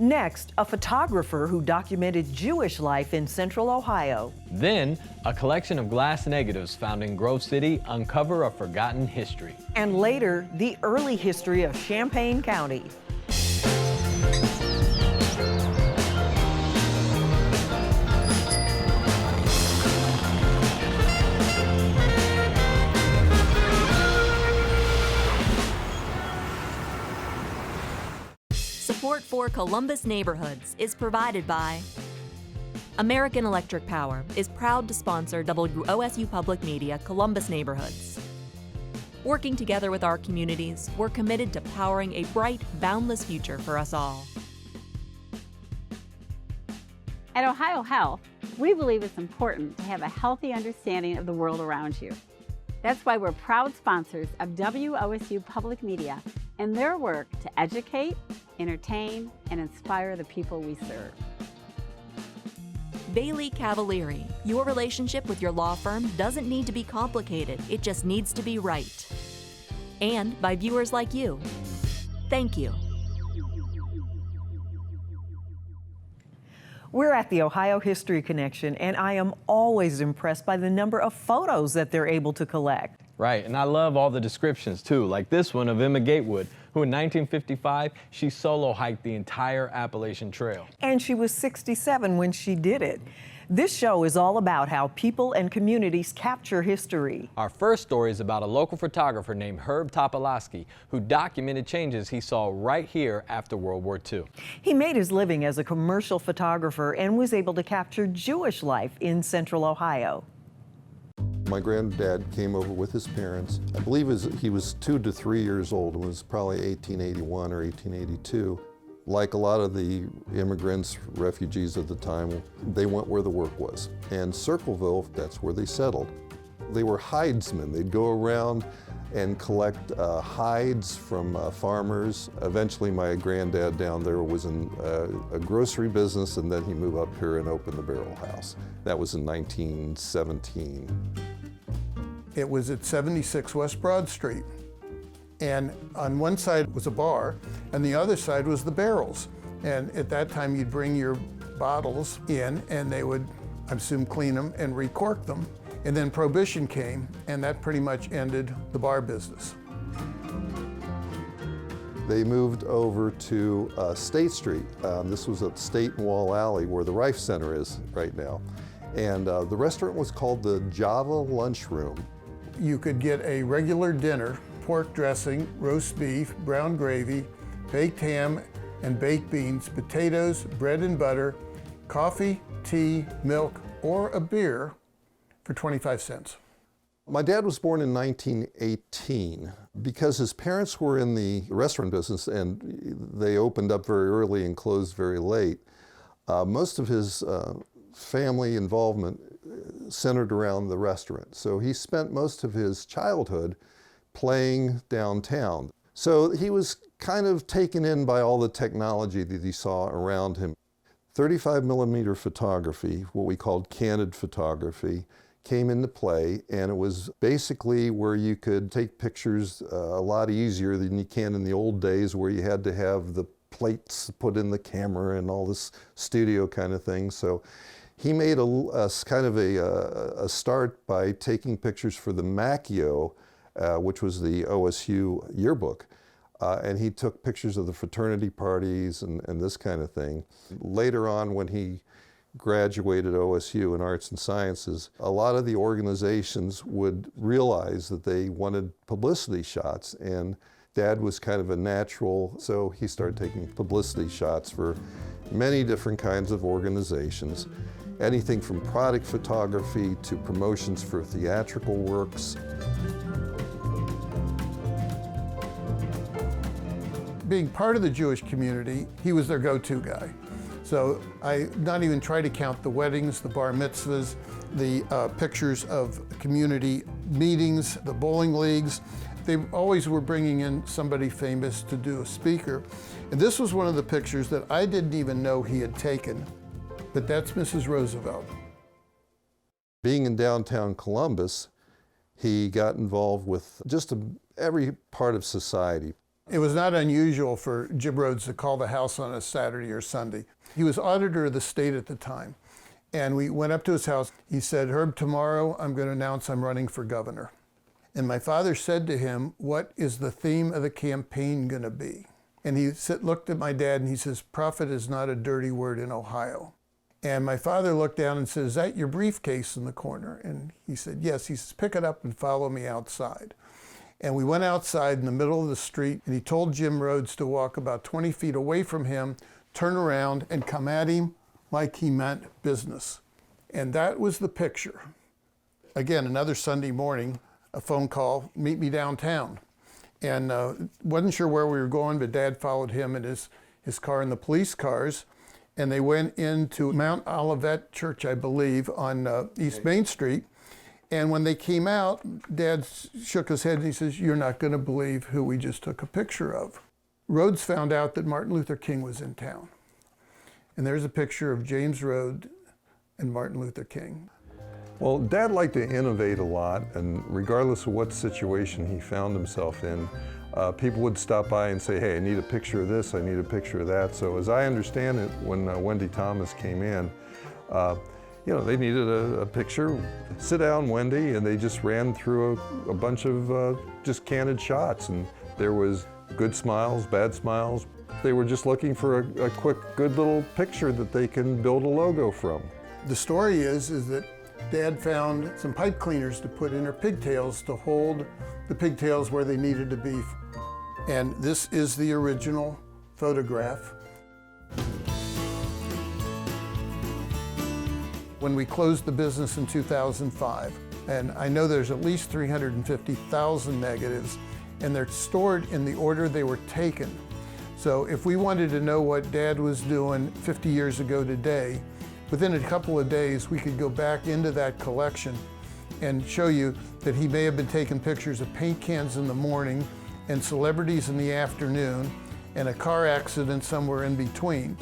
Next, a photographer who documented Jewish life in Central Ohio. Then, a collection of glass negatives found in Grove City uncover a forgotten history. And later, the early history of Champaign County. Support for Columbus Neighborhoods is provided by American Electric Power is proud to sponsor WOSU Public Media Columbus Neighborhoods. Working together with our communities, we're committed to powering a bright, boundless future for us all. At Ohio Health, we believe it's important to have a healthy understanding of the world around you. That's why we're proud sponsors of WOSU Public Media and their work to educate, entertain, and inspire the people we serve. Bailey Cavalieri, your relationship with your law firm doesn't need to be complicated, it just needs to be right. And by viewers like you. Thank you. We're at the Ohio History Connection, and I am always impressed by the number of photos that they're able to collect. Right, and I love all the descriptions too, like this one of Emma Gatewood, who in 1955, she solo hiked the entire Appalachian Trail. And she was 67 when she did it. This show is all about how people and communities capture history. Our first story is about a local photographer named Herb Topolaski, who documented changes he saw right here after World War II. He made his living as a commercial photographer and was able to capture Jewish life in Central Ohio. My granddad came over with his parents. I believe he was 2 to 3 years old. It was probably 1881 or 1882. Like a lot of the immigrants, refugees at the time, they went where the work was. And Circleville, that's where they settled. They were hidesmen. They'd go around and collect hides from farmers. Eventually, my granddad down there was in a grocery business, and then he moved up here and opened the Barrel House. That was in 1917. It was at 76 West Broad Street. And on one side was a bar, and the other side was the barrels. And at that time, you'd bring your bottles in, and they would, I assume, clean them and recork them. And then Prohibition came, and that pretty much ended the bar business. They moved over to State Street. This was at State and Wall Alley, where the Rife Center is right now. And the restaurant was called the Java Lunchroom. You could get a regular dinner, pork dressing, roast beef, brown gravy, baked ham and baked beans, potatoes, bread and butter, coffee, tea, milk, or a beer for 25 cents. My dad was born in 1918. Because his parents were in the restaurant business and they opened up very early and closed very late, most of his family involvement centered around the restaurant. So he spent most of his childhood playing downtown. So he was kind of taken in by all the technology that he saw around him. 35 millimeter photography, what we called candid photography, came into play, and it was basically where you could take pictures a lot easier than you can in the old days, where you had to have the plates put in the camera and all this studio kind of thing. So he made a kind of a start by taking pictures for the Macchio, which was the OSU yearbook. And he took pictures of the fraternity parties and this kind of thing. Later on, when he graduated OSU in Arts and Sciences, a lot of the organizations would realize that they wanted publicity shots, and Dad was kind of a natural, so he started taking publicity shots for many different kinds of organizations. Anything from product photography to promotions for theatrical works. Being part of the Jewish community, he was their go-to guy. So I not even try to count the weddings, the bar mitzvahs, the pictures of community meetings, the bowling leagues. They always were bringing in somebody famous to do a speaker. And this was one of the pictures that I didn't even know he had taken, but that's Mrs. Roosevelt. Being in downtown Columbus, he got involved with just every part of society. It was not unusual for Jim Rhodes to call the house on a Saturday or Sunday. He was auditor of the state at the time. And we went up to his house. He said, "Herb, tomorrow I'm going to announce I'm running for governor." And my father said to him, "What is the theme of the campaign going to be?" And he looked at my dad and he says, "Prophet is not a dirty word in Ohio." And my father looked down and said, "Is that your briefcase in the corner?" And he said, "Yes." He says, "Pick it up and follow me outside." And we went outside in the middle of the street, and he told Jim Rhodes to walk about 20 feet away from him, turn around, and come at him like he meant business. And that was the picture. Again, another Sunday morning, a phone call, "Meet me downtown." And wasn't sure where we were going, but Dad followed him in his car and the police cars. And they went into Mount Olivet Church, I believe, on East Main Street. And when they came out, Dad shook his head and he says, "You're not going to believe who we just took a picture of." Rhodes found out that Martin Luther King was in town. And there's a picture of James Rhodes and Martin Luther King. Well, Dad liked to innovate a lot, and regardless of what situation he found himself in, people would stop by and say, "Hey, I need a picture of this, I need a picture of that." So as I understand it, when Wendy Thomas came in, they needed a picture. "Sit down, Wendy," and they just ran through a bunch of just candid shots, and there was good smiles, bad smiles. They were just looking for a quick, good little picture that they can build a logo from. The story is that Dad found some pipe cleaners to put in her pigtails to hold the pigtails where they needed to be. And this is the original photograph. When we closed the business in 2005, and I know there's at least 350,000 negatives, and they're stored in the order they were taken. So if we wanted to know what Dad was doing 50 years ago today, within a couple of days, we could go back into that collection and show you that he may have been taking pictures of paint cans in the morning and celebrities in the afternoon and a car accident somewhere in between.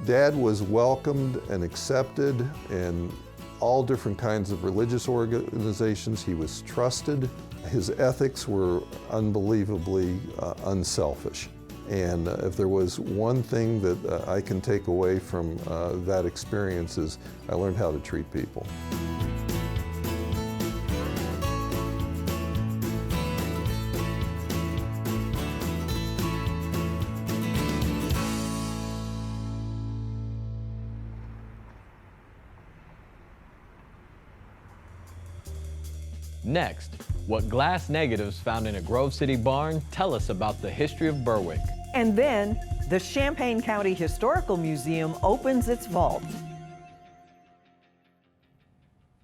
Dad was welcomed and accepted in all different kinds of religious organizations. He was trusted. His ethics were unbelievably unselfish. And if there was one thing that I can take away from that experience is I learned how to treat people. Next, what glass negatives found in a Grove City barn tell us about the history of Berwick. And then the Champaign County Historical Museum opens its vault.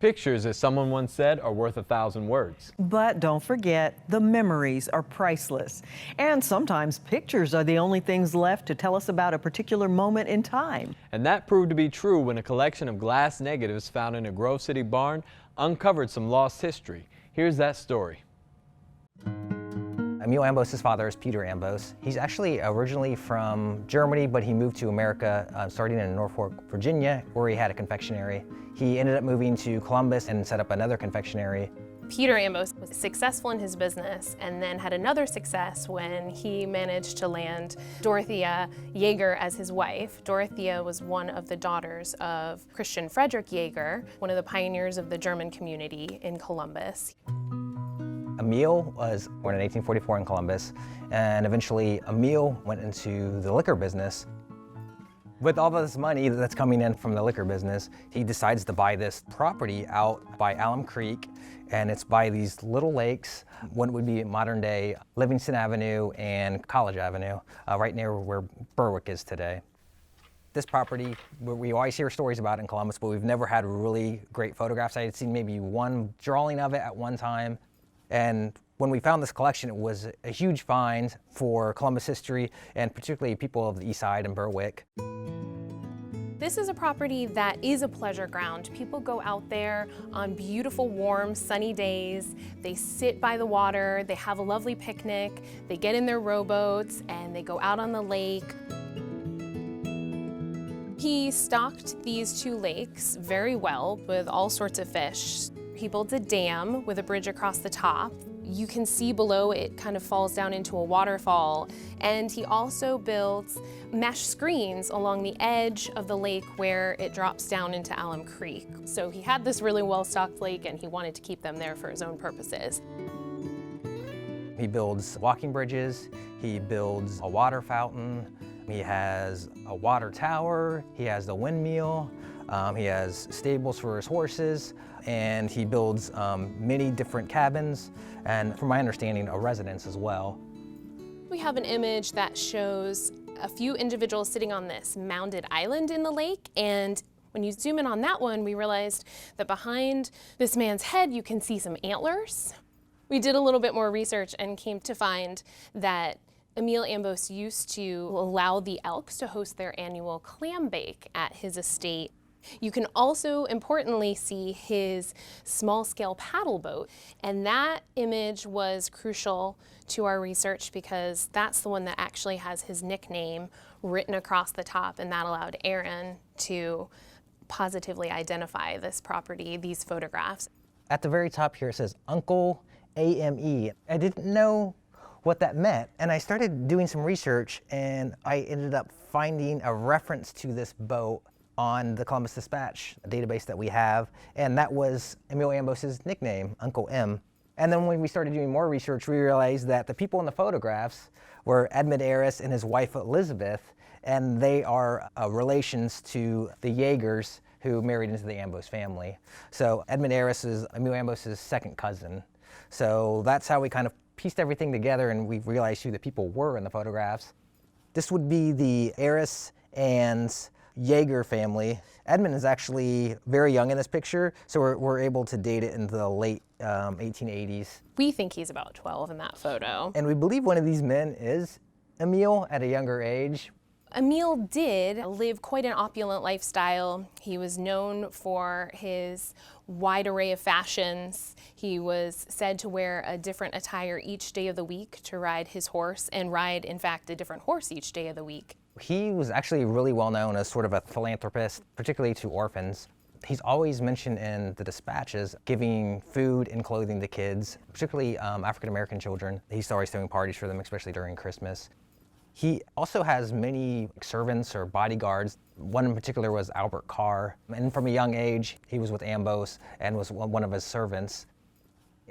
Pictures, as someone once said, are worth 1,000 words. But don't forget, the memories are priceless. And sometimes pictures are the only things left to tell us about a particular moment in time. And that proved to be true when a collection of glass negatives found in a Grove City barn uncovered some lost history. Here's that story. Emil Ambos' father is Peter Ambos. He's actually originally from Germany, but he moved to America starting in Norfolk, Virginia, where he had a confectionery. He ended up moving to Columbus and set up another confectionery. Peter Ambos was successful in his business and then had another success when he managed to land Dorothea Jaeger as his wife. Dorothea was one of the daughters of Christian Frederick Jaeger, one of the pioneers of the German community in Columbus. Emil was born in 1844 in Columbus, and eventually Emil went into the liquor business. With all this money that's coming in from the liquor business, he decides to buy this property out by Alum Creek, and it's by these little lakes, what would be modern day Livingston Avenue and College Avenue, right near where Berwick is today. This property, we always hear stories about it in Columbus, but we've never had really great photographs. I had seen maybe one drawing of it at one time. And when we found this collection, it was a huge find for Columbus history, and particularly people of the East Side and Berwick. This is a property that is a pleasure ground. People go out there on beautiful, warm, sunny days. They sit by the water, they have a lovely picnic, they get in their rowboats, and they go out on the lake. He stocked these two lakes very well with all sorts of fish. He builds a dam with a bridge across the top. You can see below it kind of falls down into a waterfall. And he also builds mesh screens along the edge of the lake where it drops down into Alum Creek. So he had this really well-stocked lake and he wanted to keep them there for his own purposes. He builds walking bridges, he builds a water fountain, he has a water tower, he has the windmill, he has stables for his horses, and he builds many different cabins, and from my understanding, a residence as well. We have an image that shows a few individuals sitting on this mounded island in the lake, and when you zoom in on that one, we realized that behind this man's head, you can see some antlers. We did a little bit more research and came to find that Emil Ambos used to allow the Elks to host their annual clam bake at his estate. You can also importantly see his small-scale paddle boat, and that image was crucial to our research because that's the one that actually has his nickname written across the top, and that allowed Aaron to positively identify this property, these photographs. At the very top here it says Uncle AME. I didn't know what that meant, and I started doing some research, and I ended up finding a reference to this boat on the Columbus Dispatch database that we have, and that was Emil Ambos' nickname, Uncle M. And then when we started doing more research, we realized that the people in the photographs were Edmund Aris and his wife Elizabeth, and they are relations to the Yeagers who married into the Ambos family. So Edmund Aris is Emil Ambos' second cousin. So that's how we kind of pieced everything together, and we realized who the people were in the photographs. This would be the Aris and Yeager family. Edmund is actually very young in this picture, so we're able to date it into the late 1880s. We think he's about 12 in that photo. And we believe one of these men is Emil at a younger age. Emil did live quite an opulent lifestyle. He was known for his wide array of fashions. He was said to wear a different attire each day of the week to ride his horse, and ride, in fact, a different horse each day of the week. He was actually really well known as sort of a philanthropist, particularly to orphans. He's always mentioned in the dispatches giving food and clothing to kids, particularly African-American children. He's always throwing parties for them, especially during Christmas. He also has many servants or bodyguards. One in particular was Albert Carr. And from a young age, he was with Ambos and was one of his servants.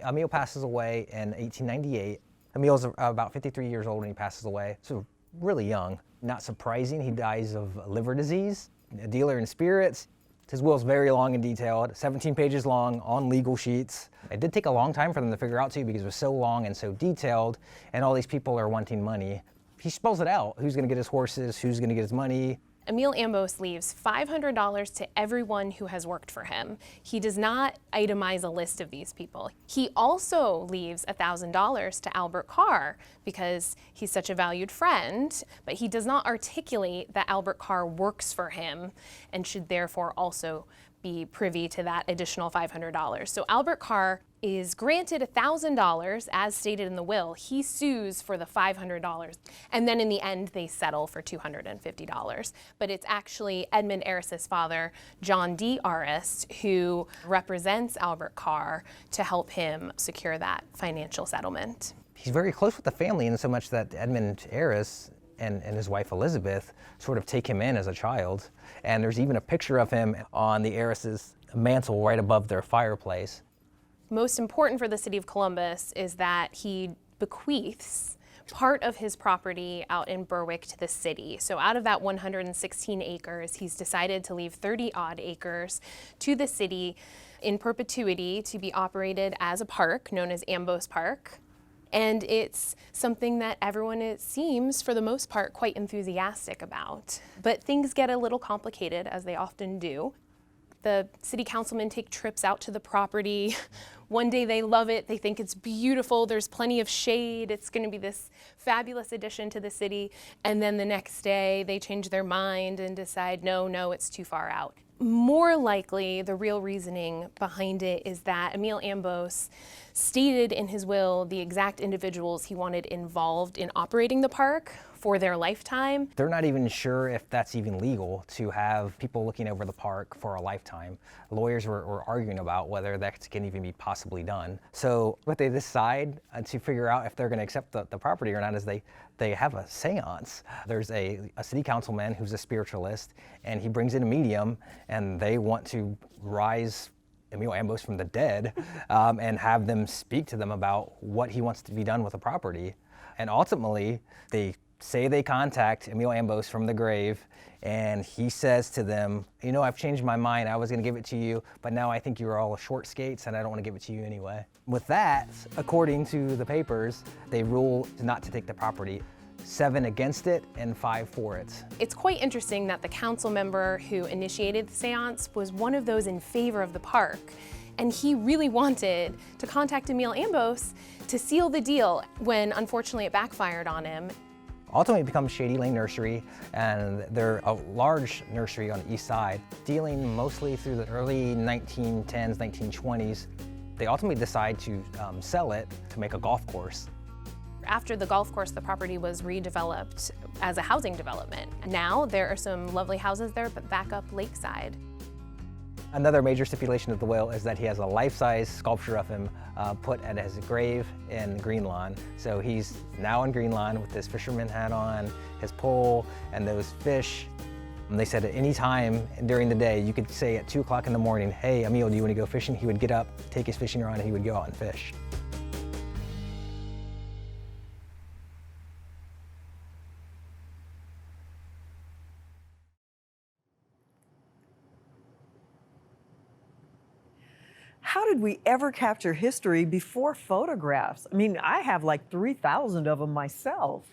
Emil passes away in 1898. Emil's about 53 years old when he passes away, so really young. Not surprising, he dies of liver disease, a dealer in spirits. His will is very long and detailed, 17 pages long on legal sheets. It did take a long time for them to figure out too because it was so long and so detailed, and all these people are wanting money. He spells it out, who's gonna get his horses, who's gonna get his money. Emil Ambos leaves $500 to everyone who has worked for him. He does not itemize a list of these people. He also leaves $1,000 to Albert Carr because he's such a valued friend, but he does not articulate that Albert Carr works for him and should therefore also be privy to that additional $500. So Albert Carr is granted $1,000 as stated in the will. He sues for the $500, and then in the end they settle for $250. But it's actually Edmund Aris's father, John D. Aris, who represents Albert Carr to help him secure that financial settlement. He's very close with the family in so much that Edmund Aris and his wife Elizabeth sort of take him in as a child. And there's even a picture of him on the Aris's mantle right above their fireplace. Most important for the city of Columbus is that he bequeaths part of his property out in Berwick to the city. So out of that 116 acres, he's decided to leave 30-odd acres to the city in perpetuity to be operated as a park known as Ambos Park. And it's something that everyone, it seems, for the most part, quite enthusiastic about. But things get a little complicated, as they often do. The city councilmen take trips out to the property. One day they love it, they think it's beautiful, there's plenty of shade, it's gonna be this fabulous addition to the city. And then the next day they change their mind and decide, no, it's too far out. More likely, the real reasoning behind it is that Emil Ambos stated in his will the exact individuals he wanted involved in operating the park for their lifetime. They're not even sure if that's even legal to have people looking over the park for a lifetime. Lawyers were arguing about whether that can even be possibly done. So what they decide to figure out if they're going to accept the property or not is they have a seance. There's a city councilman who's a spiritualist, and he brings in a medium, and they want to rise Emil Ambos from the dead and have them speak to them about what he wants to be done with the property. And ultimately, they say they contact Emil Ambos from the grave, and he says to them, you know, I've changed my mind. I was going to give it to you, but now I think you're all short skates, and I don't want to give it to you anyway. With that, according to the papers, they rule not to take the property. 7 against it and 5 for it. It's quite interesting that the council member who initiated the seance was one of those in favor of the park. And he really wanted to contact Emil Ambos to seal the deal when unfortunately it backfired on him. Ultimately, it becomes Shady Lane Nursery, and they're a large nursery on the east side, dealing mostly through the early 1910s, 1920s. They ultimately decide to sell it to make a golf course. After the golf course, the property was redeveloped as a housing development. Now there are some lovely houses there, but back up lakeside. Another major stipulation of the will is that he has a life-size sculpture of him put at his grave in Green Lawn. So he's now in Green Lawn with his fisherman hat on, his pole, and those fish. And they said at any time during the day, you could say at 2 o'clock in the morning, hey, Emil, do you want to go fishing? He would get up, take his fishing rod, and he would go out and fish. How did we ever capture history before photographs? I mean, I have like 3,000 of them myself.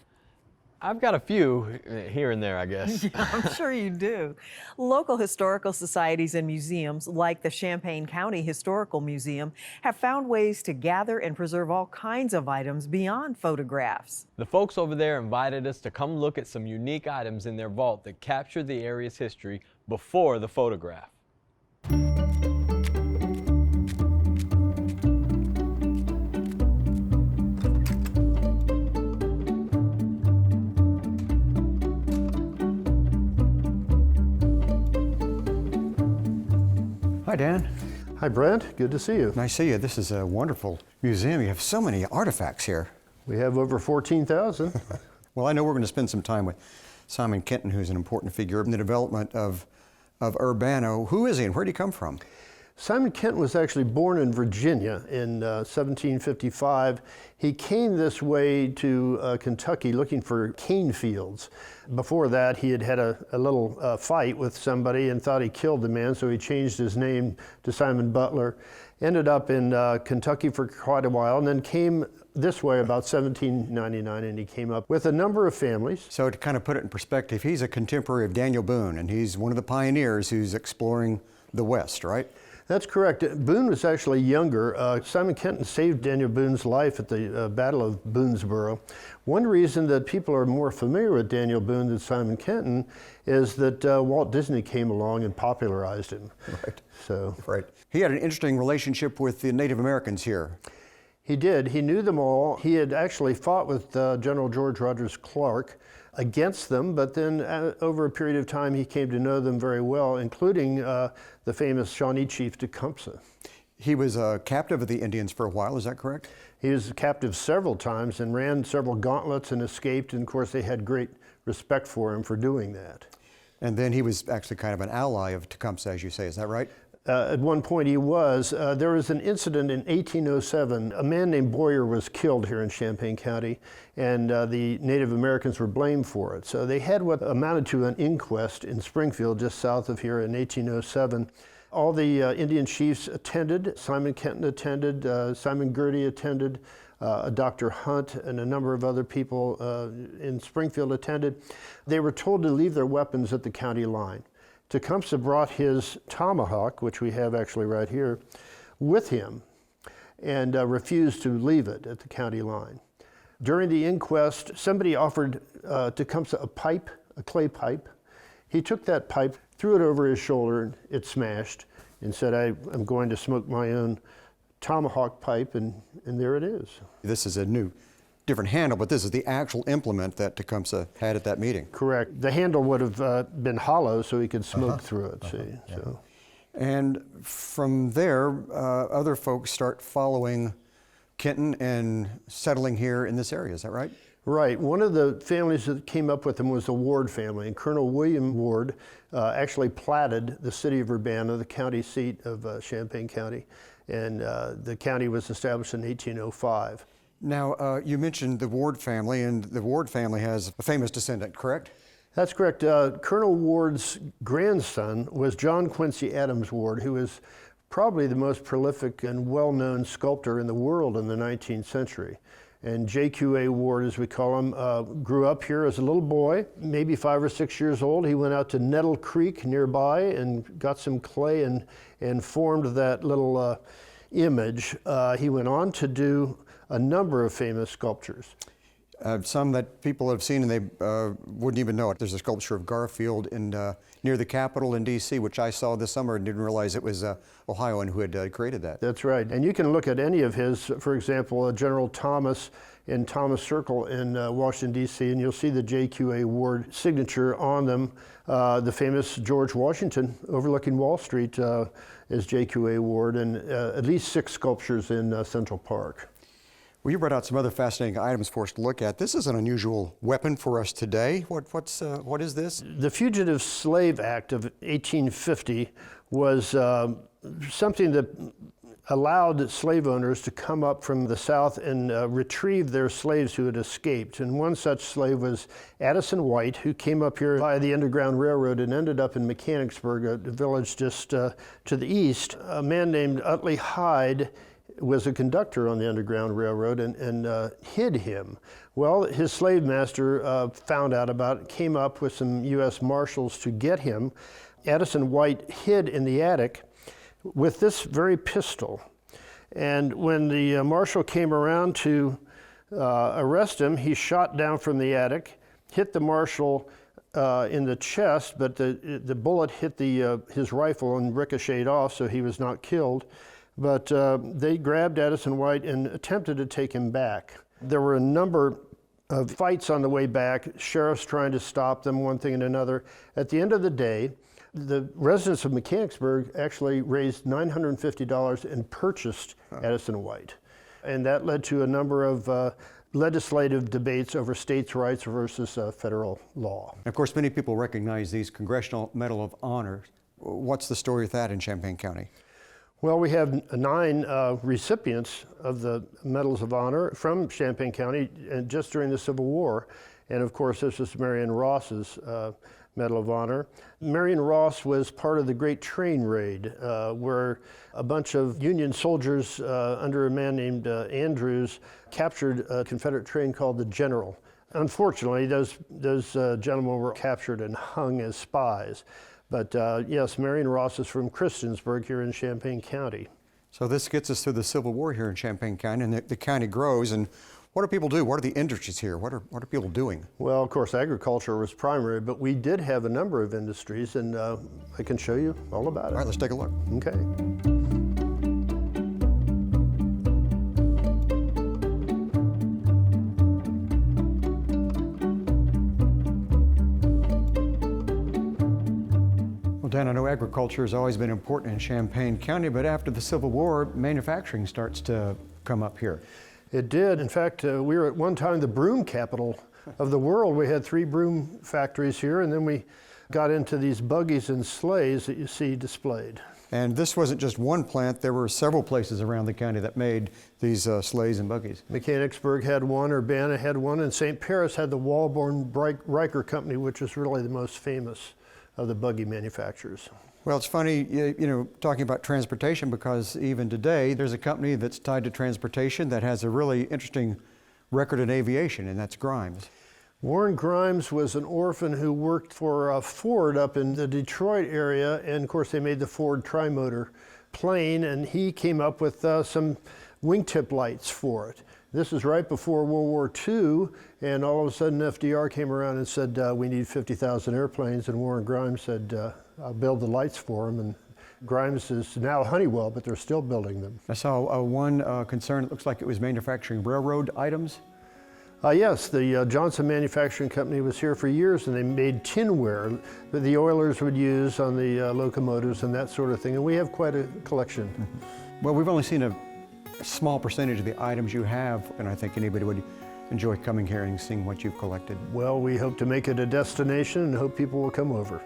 I've got a few here and there, I guess. I'm sure you do. Local historical societies and museums, like the Champaign County Historical Museum, have found ways to gather and preserve all kinds of items beyond photographs. The folks over there invited us to come look at some unique items in their vault that captured the area's history before the photograph. Hi, Dan. Hi, Brent. Good to see you. Nice to see you. This is a wonderful museum. You have so many artifacts here. We have over 14,000. Well, I know we're going to spend some time with Simon Kenton, who's an important figure in the development of Urbana. Who is he and where did he come from? Simon Kenton was actually born in Virginia in 1755. He came this way to Kentucky looking for cane fields. Before that, he had had a little fight with somebody and thought he killed the man, so he changed his name to Simon Butler. Ended up in Kentucky for quite a while, and then came this way about 1799, and he came up with a number of families. So to kind of put it in perspective, he's a contemporary of Daniel Boone, and he's one of the pioneers who's exploring the West, right? That's correct. Boone was actually younger. Simon Kenton saved Daniel Boone's life at the Battle of Boonesboro. One reason that people are more familiar with Daniel Boone than Simon Kenton is that Walt Disney came along and popularized him. Right. So. Right. He had an interesting relationship with the Native Americans here. He did. He knew them all. He had actually fought with General George Rogers Clark against them, but then over a period of time he came to know them very well, including the famous Shawnee chief Tecumseh. He was a captive of the Indians for a while, is that correct? He was captive several times and ran several gauntlets and escaped, and of course they had great respect for him for doing that. And then he was actually kind of an ally of Tecumseh, as you say, is that right? At one point he was. There was an incident in 1807. A man named Boyer was killed here in Champaign County, and the Native Americans were blamed for it. So they had what amounted to an inquest in Springfield, just south of here, in 1807. All the Indian chiefs attended. Simon Kenton attended. Simon Girty attended. Dr. Hunt and a number of other people in Springfield attended. They were told to leave their weapons at the county line. Tecumseh brought his tomahawk, which we have actually right here, with him and refused to leave it at the county line. During the inquest, somebody offered Tecumseh a pipe, a clay pipe. He took that pipe, threw it over his shoulder, it smashed, and said, I'm going to smoke my own tomahawk pipe, and there it is. This is a new different handle, but this is the actual implement that Tecumseh had at that meeting. Correct. The handle would have been hollow so he could smoke through it, see. Yeah. So. And from there, other folks start following Kenton and settling here in this area, is that right? Right. One of the families that came up with him was the Ward family, and Colonel William Ward actually platted the city of Urbana, the county seat of Champaign County, and the county was established in 1805. Now, you mentioned the Ward family, and the Ward family has a famous descendant, correct? That's correct. Colonel Ward's grandson was John Quincy Adams Ward, who was probably the most prolific and well-known sculptor in the world in the 19th century. And J.Q.A. Ward, as we call him, grew up here as a little boy, maybe 5 or 6 years old. He went out to Nettle Creek nearby and got some clay and formed that little image. He went on to do a number of famous sculptures. Some that people have seen and they wouldn't even know it. There's a sculpture of Garfield near the Capitol in D.C., which I saw this summer and didn't realize it was Ohioan who had created that. That's right. And you can look at any of his, for example, General Thomas in Thomas Circle in Washington, D.C., and you'll see the J.Q.A. Ward signature on them. The famous George Washington overlooking Wall Street is J.Q.A. Ward, and at least 6 sculptures in Central Park. Well, you brought out some other fascinating items for us to look at. This is an unusual weapon for us today. What is this? The Fugitive Slave Act of 1850 was something that allowed slave owners to come up from the South and retrieve their slaves who had escaped. And one such slave was Addison White, who came up here via the Underground Railroad and ended up in Mechanicsburg, a village just to the east. A man named Utley Hyde was a conductor on the Underground Railroad and hid him. Well, his slave master found out about it, came up with some U.S. Marshals to get him. Addison White hid in the attic with this very pistol. And when the marshal came around to arrest him, he shot down from the attic, hit the marshal in the chest, but the bullet hit his rifle and ricocheted off, so he was not killed. But they grabbed Addison White and attempted to take him back. There were a number of fights on the way back, sheriffs trying to stop them, one thing and another. At the end of the day, the residents of Mechanicsburg actually raised $950 and purchased Addison White. And that led to a number of legislative debates over states' rights versus federal law. Of course, many people recognize these Congressional Medal of Honor. What's the story with that in Champaign County? Well, we have 9 recipients of the Medals of Honor from Champaign County and just during the Civil War. And of course, this is Marion Ross's Medal of Honor. Marion Ross was part of the Great Train Raid, where a bunch of Union soldiers under a man named Andrews captured a Confederate train called the General. Unfortunately, those gentlemen were captured and hung as spies. But yes, Marion Ross is from Christiansburg here in Champaign County. So this gets us through the Civil War here in Champaign County, and the county grows. And what do people do? What are the industries here? What are people doing? Well, of course, agriculture was primary, but we did have a number of industries, and I can show you all about it. All right, let's take a look. Okay. Well, Dan, I know agriculture has always been important in Champaign County, but after the Civil War, manufacturing starts to come up here. It did. In fact, we were at one time the broom capital of the world. We had 3 broom factories here, and then we got into these buggies and sleighs that you see displayed. And this wasn't just one plant, there were several places around the county that made these sleighs and buggies. Mechanicsburg had one, Urbana had one, and St. Paris had the Walborn Riker Company, which is really the most famous of the buggy manufacturers. Well, it's funny, you know, talking about transportation, because even today there's a company that's tied to transportation that has a really interesting record in aviation, and that's Grimes. Warren Grimes was an orphan who worked for Ford up in the Detroit area, and of course they made the Ford Trimotor plane, and he came up with some wingtip lights for it. This is right before World War II, and all of a sudden FDR came around and said, we need 50,000 airplanes, and Warren Grimes said, I'll build the lights for him. And Grimes is now Honeywell, but they're still building them. I saw one concern, it looks like it was manufacturing railroad items. Yes, the Johnson Manufacturing Company was here for years, and they made tinware that the Oilers would use on the locomotives and that sort of thing, and we have quite a collection. Well, we've only seen a small percentage of the items you have, and I think anybody would enjoy coming here and seeing what you've collected. Well, we hope to make it a destination and hope people will come over.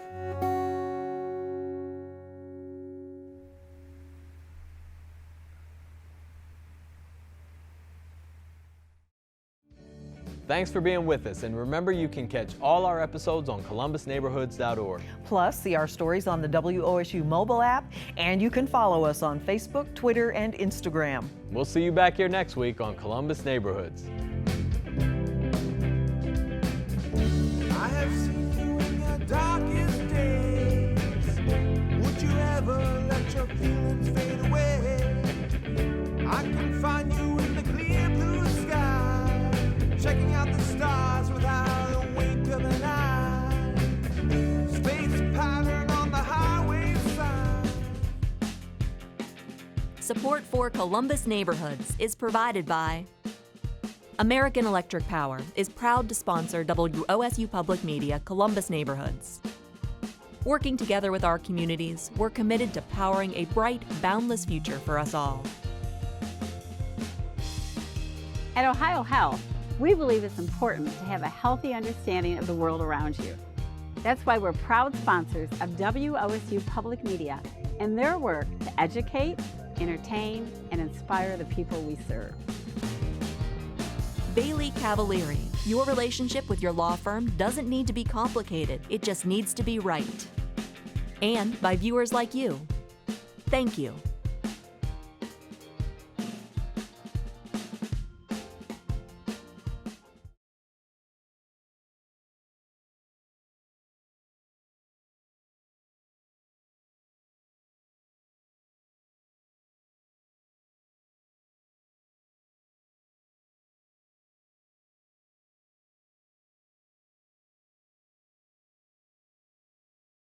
Thanks for being with us, and remember you can catch all our episodes on columbusneighborhoods.org. Plus, see our stories on the WOSU mobile app, and you can follow us on Facebook, Twitter, and Instagram. We'll see you back here next week on Columbus Neighborhoods. I have seen you in your darkest days. Would you ever let your feelings fade away? I can find you in the clear blue sky, checking out the stars without a wink of an eye. Space pattern on the highway sign. Support for Columbus Neighborhoods is provided by American Electric Power is proud to sponsor WOSU Public Media Columbus Neighborhoods. Working together with our communities, we're committed to powering a bright, boundless future for us all. At Ohio Health, we believe it's important to have a healthy understanding of the world around you. That's why we're proud sponsors of WOSU Public Media and their work to educate, entertain, and inspire the people we serve. Bailey Cavalieri, your relationship with your law firm doesn't need to be complicated, it just needs to be right. And by viewers like you. Thank you.